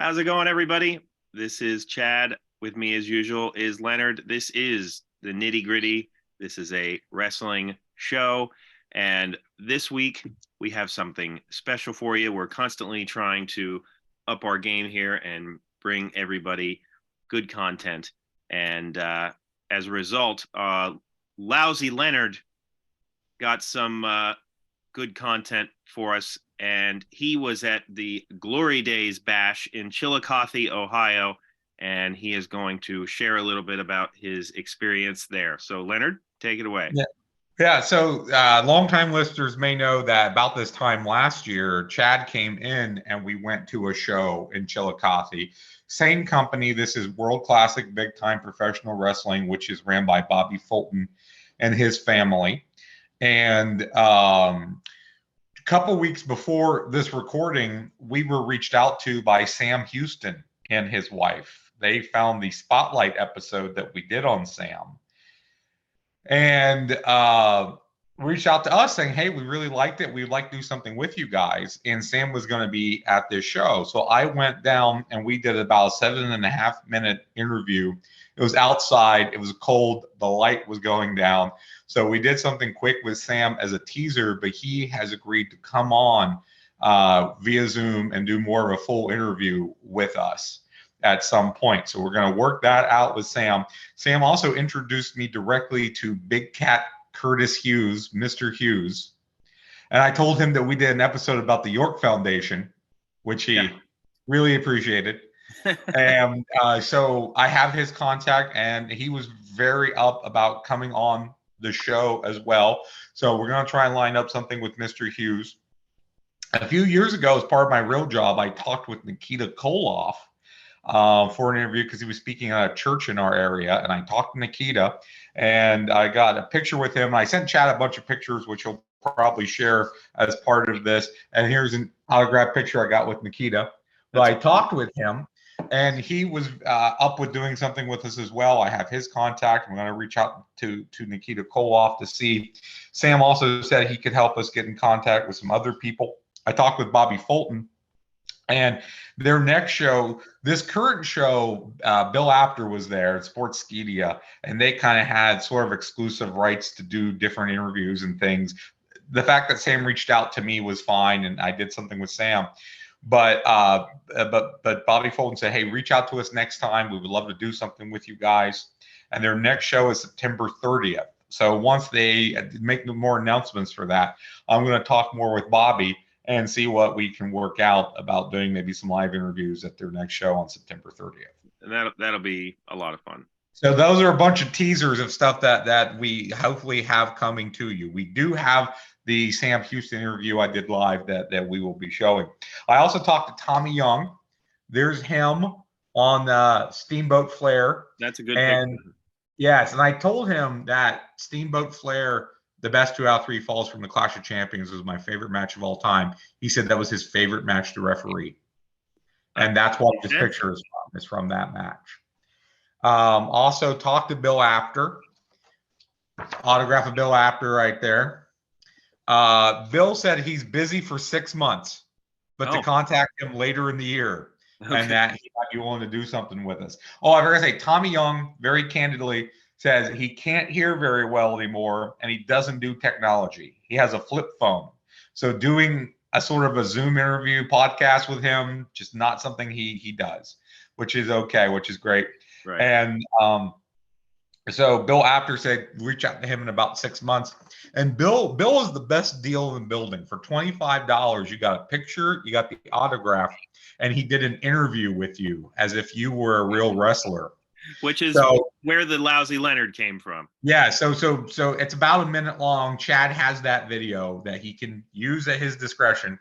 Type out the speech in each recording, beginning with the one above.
How's it going, everybody? This is Chad. With me, as usual, is Leonard. This is the Nitty Gritty. This is a wrestling show. And this week, we have something special for you. We're constantly trying to up our game here and bring everybody good content. And as a result, lousy Leonard got some good content for us, and he was at the Glory Days Bash in Chillicothe, Ohio, and he is going to share a little bit about his experience there. So, Leonard, take it away. Yeah. So longtime listeners may know that about this time last year, Chad came in and we went to a show in Chillicothe. Same company. This is World Classic Big Time Professional Wrestling, which is ran by Bobby Fulton and his family. And a couple weeks before this recording, we were reached out to by Sam Houston and his wife. They found the Spotlight episode that we did on Sam and reached out to us saying, hey, we really liked it. We'd like to do something with you guys. And Sam was going to be at this show. So I went down and we did about a 7.5-minute interview. It was outside. It was cold. The light was going down. So we did something quick with Sam as a teaser, but he has agreed to come on via Zoom and do more of a full interview with us at some point. So we're going to work that out with Sam. Sam also introduced me directly to Big Cat Curtis Hughes, Mr. Hughes. And I told him that we did an episode about the York Foundation, which he really appreciated. And so I have his contact, and he was very up about coming on the show as well. So we're going to try and line up something with Mr. Hughes. A few years ago, as part of my real job, I talked with Nikita Volkoff for an interview because he was speaking at a church in our area. And I talked to Nikita, and I got a picture with him. I sent Chad a bunch of pictures, which he'll probably share as part of this. And here's an autographed picture I got with Nikita. But I talked with him, and he was up with doing something with us as well. I have his contact. I'm going to reach out to Nikita Volkoff to see. Sam also said he could help us get in contact with some other people. I talked with Bobby Fulton, and their next show, this current show, Bill Apter was there at Sportskeeda, and they kind of had sort of exclusive rights to do different interviews and things. The fact that Sam reached out to me was fine, and I did something with Sam. But Bobby Fulton said, hey, reach out to us next time. We would love to do something with you guys. And their next show is September 30th. So once they make more announcements for that, I'm going to talk more with Bobby and see what we can work out about doing maybe some live interviews at their next show on September 30th. And that'll be a lot of fun. So those are a bunch of teasers of stuff that we hopefully have coming to you. We do have the Sam Houston interview I did live that we will be showing. I also talked to Tommy Young. There's him on Steamboat Flair. That's a good picture. Yes, and I told him that Steamboat Flair, the best 2 out of 3 falls from the Clash of Champions, was my favorite match of all time. He said that was his favorite match to referee. And that's what this picture is from that match. Also talked to Bill Apter. Autograph of Bill Apter right there. Bill said he's busy for 6 months, but to contact him later in the year, and that he might be willing to do something with us. Oh, I forgot to say, Tommy Young very candidly says he can't hear very well anymore, and he doesn't do technology. He has a flip phone. So doing a sort of a Zoom interview podcast with him, just not something he does, which is okay, which is great. Right. And so Bill Apter said reach out to him in about 6 months. And Bill is the best deal in the building. For $25, you got a picture, you got the autograph, and he did an interview with you as if you were a real wrestler. Which is where the lousy Leonard came from. Yeah, so it's about a minute long. Chad has that video that he can use at his discretion.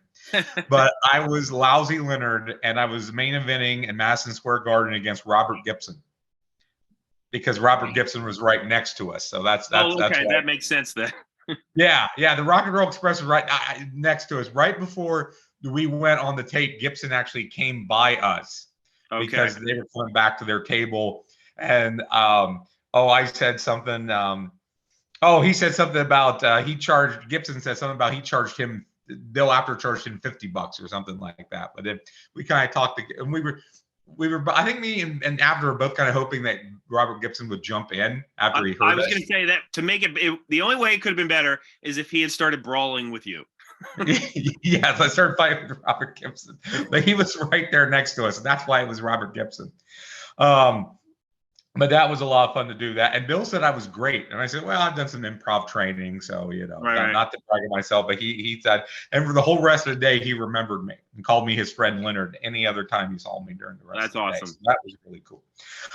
But I was lousy Leonard, and I was main eventing in Madison Square Garden against Robert Gibson, because Robert Gibson was right next to us. So that's okay. That makes sense then. Yeah. The Rock and Roll Express was right next to us. Right before we went on the tape, Gibson actually came by us because they were going back to their table. And I said something. He said something about Gibson said something about he charged him they'll Apter charged him $50 or something like that. But then we kind of talked, and we were. I think me and Apter were both kind of hoping that Robert Gibson would jump in after he heard I was going to say that to make it, the only way it could have been better is if he had started brawling with you. Yes, I started fighting with Robert Gibson, but he was right there next to us, and that's why it was Robert Gibson. But that was a lot of fun to do that. And Bill said I was great. And I said, well, I've done some improv training. So, not to brag on myself, but he said, and for the whole rest of the day, he remembered me and called me his friend Leonard any other time he saw me during the rest of the day. That's awesome. So that was really cool.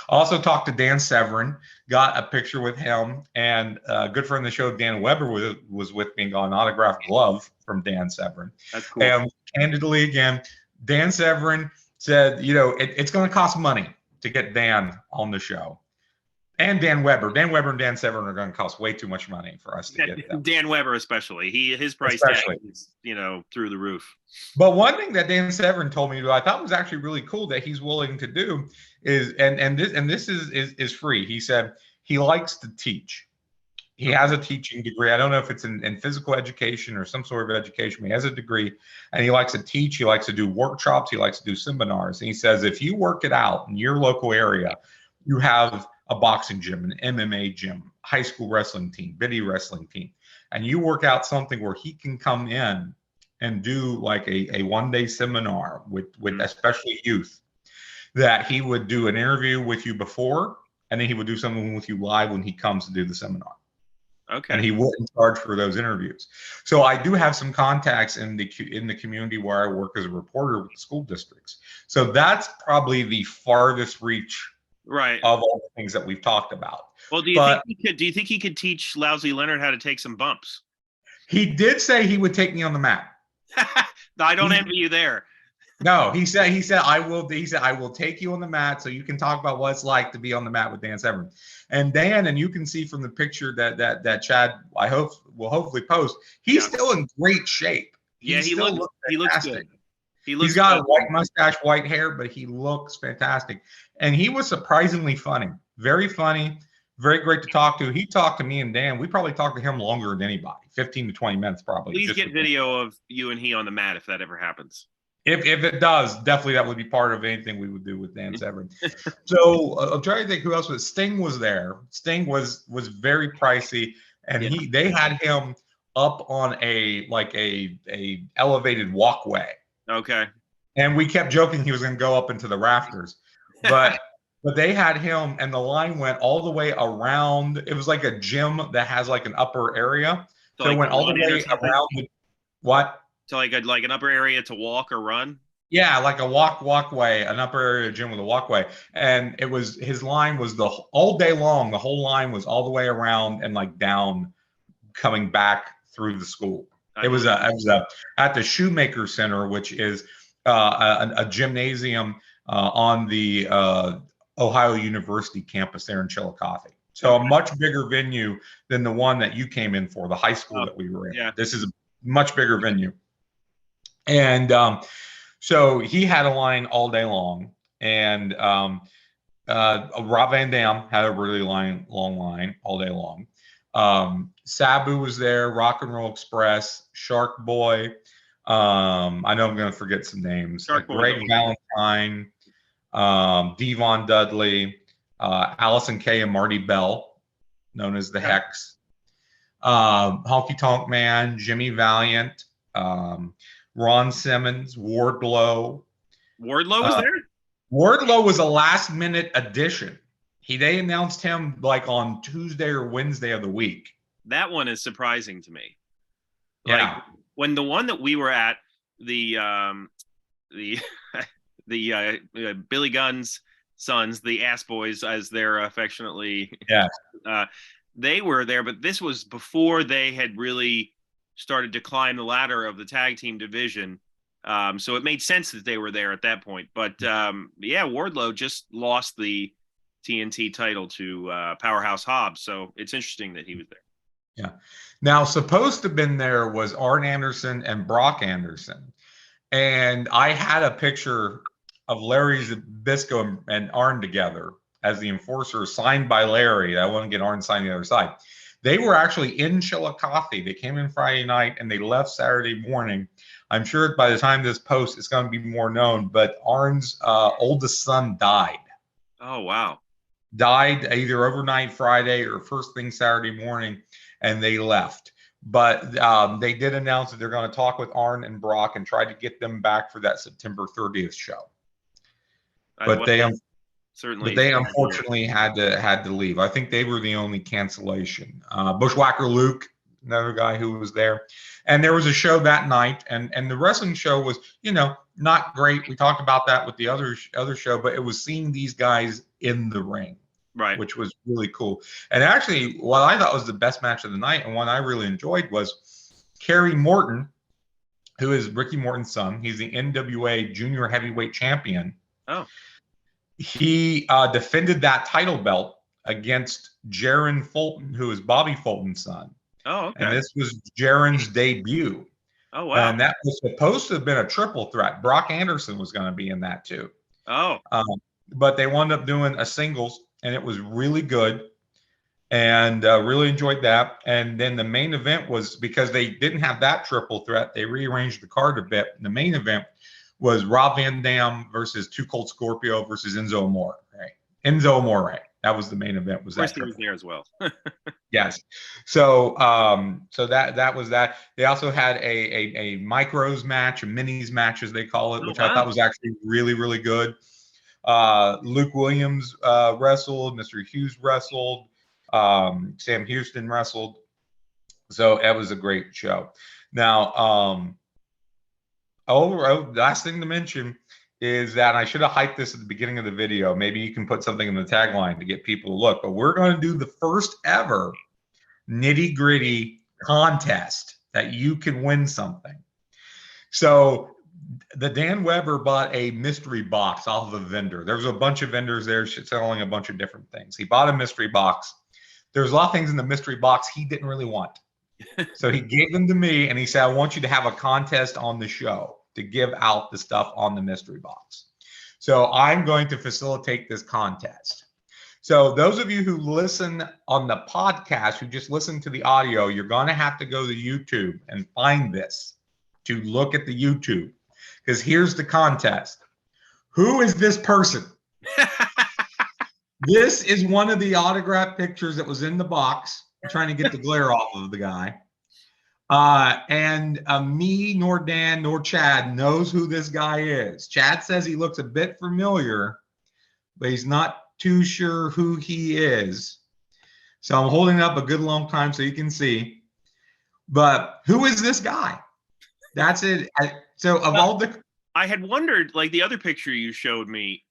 Also talked to Dan Severn, got a picture with him, and a good friend of the show, Dan Weber, was with me and got an autographed glove from Dan Severn. That's cool. And candidly, again, Dan Severn said, it's going to cost money to get Dan on the show. And Dan Weber and Dan Severn are going to cost way too much money for us to get them. Dan Weber especially. His price tag is, through the roof. But one thing that Dan Severn told me I thought was actually really cool that he's willing to do is, and this is free. He said he likes to teach. He has a teaching degree. I don't know if it's in physical education or some sort of education, but he has a degree and he likes to teach. He likes to do workshops. He likes to do seminars. And he says, if you work it out in your local area, you have a boxing gym, an MMA gym, high school wrestling team, biddy wrestling team, and you work out something where he can come in and do like a one-day seminar with especially youth, that he would do an interview with you before, and then he would do something with you live when he comes to do the seminar. Okay. And he wouldn't charge for those interviews. So I do have some contacts in the community where I work as a reporter with the school districts. So that's probably the farthest reach of all the things that we've talked about. Well, do you think he could teach lousy Leonard how to take some bumps? He did say he would take me on the mat. I don't envy you there. No, he said I will take you on the mat so you can talk about what it's like to be on the mat with Dan Severn. And Dan, and you can see from the picture that Chad I hope will hopefully post, he's still in great shape. He looks good. He's got a white mustache, white hair, but he looks fantastic. And he was surprisingly funny, very great to talk to. He talked to me and Dan. We probably talked to him longer than anybody, 15 to 20 minutes probably. Please get video of you and he on the mat if that ever happens. If it does, definitely that would be part of anything we would do with Dan Severn. So I'm trying to think who else was. Sting was there. Sting was very pricey, and they had him up on a elevated walkway. Okay. And we kept joking he was going to go up into the rafters, but they had him, and the line went all the way around. It was like a gym that has like an upper area, so it went all the way around. What? So like an upper area to walk or run? Yeah, like a walkway, an upper area gym with a walkway. And it was, his line was all day long, the whole line was all the way around and like down, coming back through the school. It was at the Shoemaker Center, which is a gymnasium on the Ohio University campus there in Chillicothe. So a much bigger venue than the one that you came in for, the high school that we were in. Yeah. This is a much bigger venue. And so he had a line all day long, and Rob Van Dam had a really long line all day long. Sabu was there, Rock and Roll Express, Shark Boy. I know I'm going to forget some names. Like Greg Valentine, Devon Dudley, Allison Kay and Marty Bell, known as the Hex. Honky Tonk Man, Jimmy Valiant, Ron Simmons, Wardlow. Wardlow was there? Wardlow was a last minute addition. They announced him like on Tuesday or Wednesday of the week. That one is surprising to me. Yeah. Like, when the one that we were at, the Billy Gunn's sons, the Ass Boys, as they're affectionately, they were there, but this was before they had really started to climb the ladder of the tag team division. So it made sense that they were there at that point. But Wardlow just lost the TNT title to Powerhouse Hobbs. So it's interesting that he was there. Yeah. Now, supposed to have been there was Arn Anderson and Brock Anderson. And I had a picture of Larry Zbyszko and Arn together as the enforcer, signed by Larry. I want to get Arn signed the other side. They were actually in Chillicothe. They came in Friday night and they left Saturday morning. I'm sure by the time this post, it's going to be more known, but Arn's oldest son died. Oh, wow. Died either overnight Friday or first thing Saturday morning, and they left. But they did announce that they're going to talk with Arn and Brock and try to get them back for that September 30th show. But they unfortunately had to leave. I think they were the only cancellation. Bushwhacker Luke, another guy who was there, and there was a show that night, and the wrestling show was, not great. We talked about that with the other show, but it was seeing these guys in the ring, right, which was really cool. And actually, what I thought was the best match of the night, and one I really enjoyed, was Kerry Morton, who is Ricky Morton's son. He's the NWA Junior Heavyweight Champion. Oh. He defended that title belt against Jaron Fulton, who is Bobby Fulton's son. Oh, okay. And this was Jaron's debut. Oh, wow. And that was supposed to have been a triple threat. Brock Anderson was going to be in that too. Oh. But they wound up doing a singles, and it was really good. And really enjoyed that. And then the main event was, because they didn't have that triple threat, they rearranged the card a bit. The main event was Rob Van Dam versus Too Cold Scorpio versus Enzo Amore. Right? Enzo Amore. That was the main event. Was that? He was there as well. Yes. So that was that. They also had a micros match, a minis match as they call it, which I thought was actually really, really good. Luke Williams wrestled. Mr. Hughes wrestled. Sam Houston wrestled. So that was a great show. Now, last thing to mention is that I should have hyped this at the beginning of the video. Maybe you can put something in the tagline to get people to look. But we're going to do the first ever Nitty Gritty contest that you can win something. So the Dan Weber bought a mystery box off of a vendor. There was a bunch of vendors there selling a bunch of different things. He bought a mystery box. There's a lot of things in the mystery box he didn't really want. So he gave them to me, and he said, I want you to have a contest on the show to give out the stuff on the mystery box. So I'm going to facilitate this contest. So those of you who listen on the podcast, who just listen to the audio, you're going to have to go to YouTube and find this to look at the YouTube. Because here's the contest. Who is this person? This is one of the autograph pictures that was in the box. I'm trying to get the glare off of the guy. And me, nor Dan, nor Chad knows who this guy is. Chad says he looks a bit familiar, but he's not too sure who he is. So I'm holding up a good long time so you can see. But who is this guy? That's it. I had wondered, like the other picture you showed me,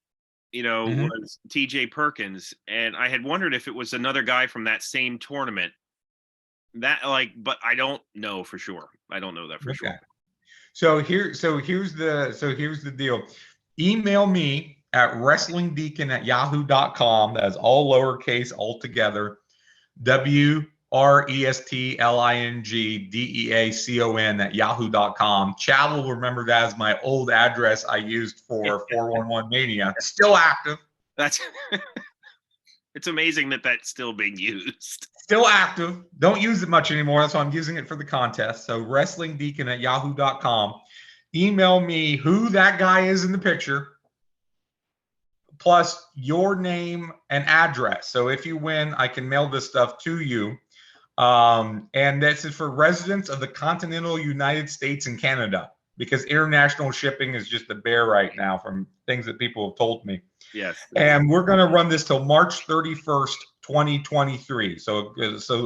was TJ Perkins, and I had wondered if it was another guy from that same tournament. But I don't know for sure. I don't know that for sure. So here's the deal. Email me at wrestlingdeacon@yahoo.com. That's all lowercase, all together. WRESTLINGDEACON @yahoo.com. Chad will remember that as my old address I used for 411 Mania. Still active. It's amazing that that's still being used. Still active. Don't use it much anymore. That's why I'm using it for the contest. So wrestlingdeacon@yahoo.com. Email me who that guy is in the picture, plus your name and address. So if you win, I can mail this stuff to you. And this is for residents of the continental United States and Canada, because international shipping is just a bear right now from things that people have told me. Yes. And we're going to run this till March 31st, 2023. So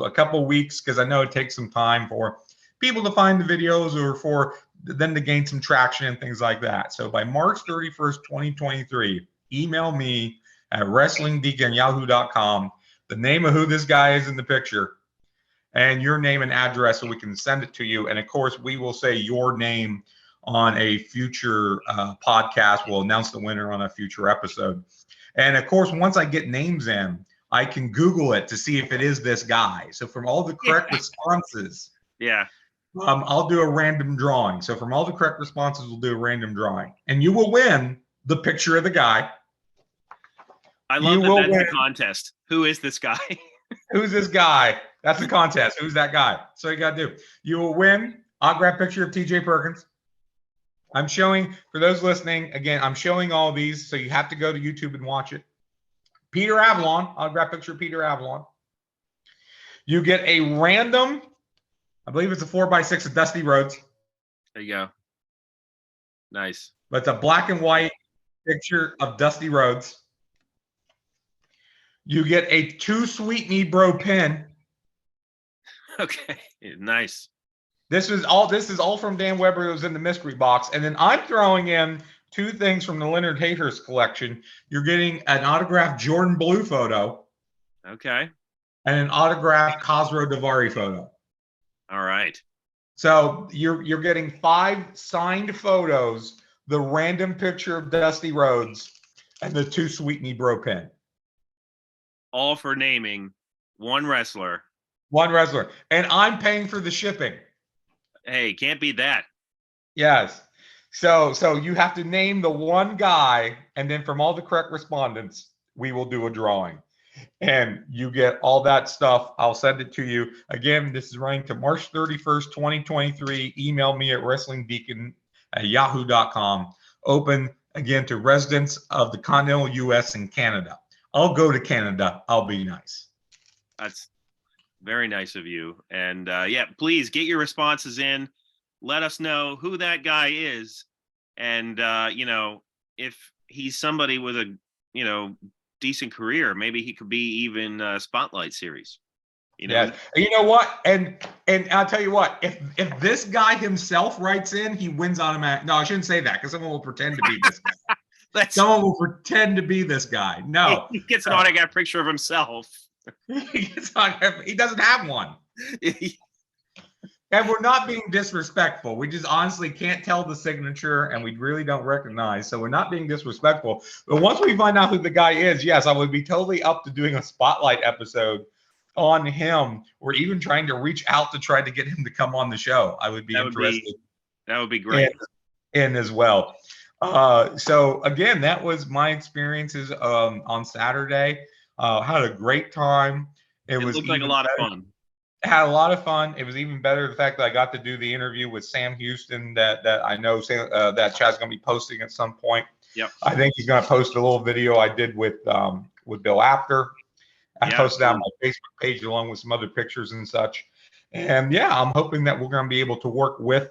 a couple weeks, because I know it takes some time for people to find the videos or for them to gain some traction and things like that. So by March 31st, 2023, email me at wrestlingdeacon@yahoo.com, the name of who this guy is in the picture, and your name and address so we can send it to you. And of course, we will say your name on a future podcast. We'll announce the winner on a future episode. And of course, once I get names in, I can Google it to see if it is this guy. So from all the correct responses, I'll do a random drawing. So from all the correct responses, we'll do a random drawing. And you will win the picture of the guy. I love that that's the contest. Who is this guy? Who's this guy? That's the contest. Who's that guy? So you got to do. You will win autograph picture of TJ Perkins. I'm showing, for those listening, again, I'm showing all these, so you have to go to YouTube and watch it. Peter Avalon, autograph picture of Peter Avalon. You get a random, I believe it's a 4x6 of Dusty Rhodes. There you go. Nice. But it's a black and white picture of Dusty Rhodes. You get a 2 Sweet Knee Bro pin. Okay, nice. This is all from Dan Weber. It was in the mystery box. And then I'm throwing in 2 things from the Leonard Hayhurst collection. You're getting an autographed Jordan Blue photo. Okay. And an autographed Khosrow Davari photo. All right. So you're getting 5 signed photos, the random picture of Dusty Rhodes, and the 2 Sweet Knee Bro pin. All for naming one wrestler. One wrestler. And I'm paying for the shipping. Hey, can't beat that. Yes. So you have to name the one guy, and then from all the correct respondents, we will do a drawing. And you get all that stuff. I'll send it to you. Again, this is running to March 31st, 2023. Email me at wrestlingdeacon@yahoo.com. Open, again, to residents of the continental U.S. and Canada. I'll go to Canada. I'll be nice. That's very nice of you. And yeah, please get your responses in. Let us know who that guy is. And, if he's somebody with a, decent career, maybe he could be even Spotlight Series. Yes. You know what? And I'll tell you what, if this guy himself writes in, he wins automatic. No, I shouldn't say that because someone will pretend to be this guy. Someone will pretend to be this guy. No. He gets an autograph picture of himself. He doesn't have one. And we're not being disrespectful. We just honestly can't tell the signature, and we really don't recognize. So we're not being disrespectful. But once we find out who the guy is, yes, I would be totally up to doing a spotlight episode on him, or even trying to reach out to try to get him to come on the show. I would be interested. That would be great. In as well. So again, that was my experiences on Saturday. Had a great time. It looked like a lot of fun. Had a lot of fun. It was even better the fact that I got to do the interview with Sam Houston that I know that Chad's going to be posting at some point. Yep. I think he's going to post a little video I did with Bill Apter. I posted that on my Facebook page along with some other pictures and such. And yeah, I'm hoping that we're going to be able to work with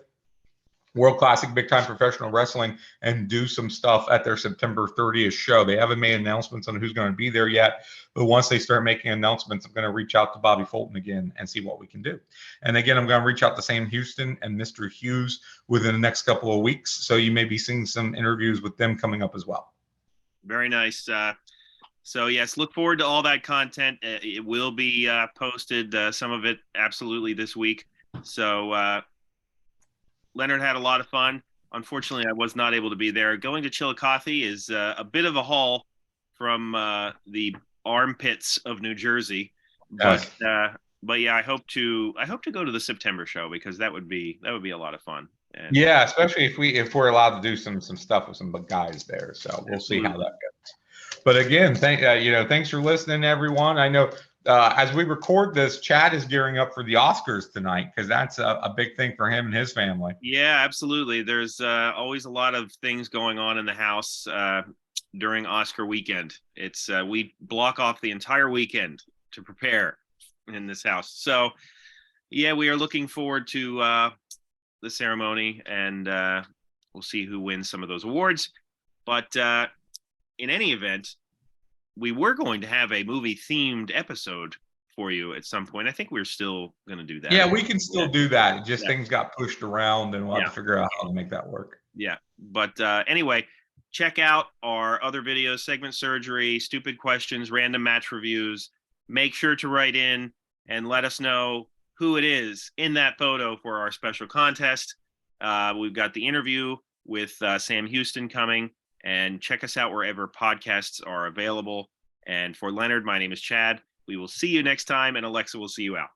World Classic Big Time Professional Wrestling and do some stuff at their September 30th show. They haven't made announcements on who's going to be there yet, but once they start making announcements, I'm going to reach out to Bobby Fulton again and see what we can do. And again, I'm going to reach out to Sam Houston and Mr. Hughes within the next couple of weeks, so you may be seeing some interviews with them coming up as well. Very nice. So yes, look forward to all that content. It will be posted, some of it absolutely this week. So Leonard had a lot of fun. Unfortunately, I was not able to be there. Going to Chillicothe is a bit of a haul from the armpits of New Jersey, but yeah, I hope to go to the September show because that would be a lot of fun. And yeah, especially if we're allowed to do some stuff with some guys there. So we'll see how that goes. But again, thanks for listening, everyone. I know. As we record this, Chad is gearing up for the Oscars tonight because that's a big thing for him and his family. Yeah, absolutely. There's always a lot of things going on in the house during Oscar weekend. It's we block off the entire weekend to prepare in this house. So, yeah, we are looking forward to the ceremony, and we'll see who wins some of those awards. But in any event, we were going to have a movie-themed episode for you at some point. I think we're still going to do that. Yeah, we can still do that. Just things got pushed around, and we'll have to figure out how to make that work. Yeah, but anyway, check out our other videos, Segment Surgery, Stupid Questions, Random Match Reviews. Make sure to write in and let us know who it is in that photo for our special contest. We've got the interview with Sam Houston coming. And check us out wherever podcasts are available. And for Leonard, my name is Chad. We will see you next time, and Alexa will see you out.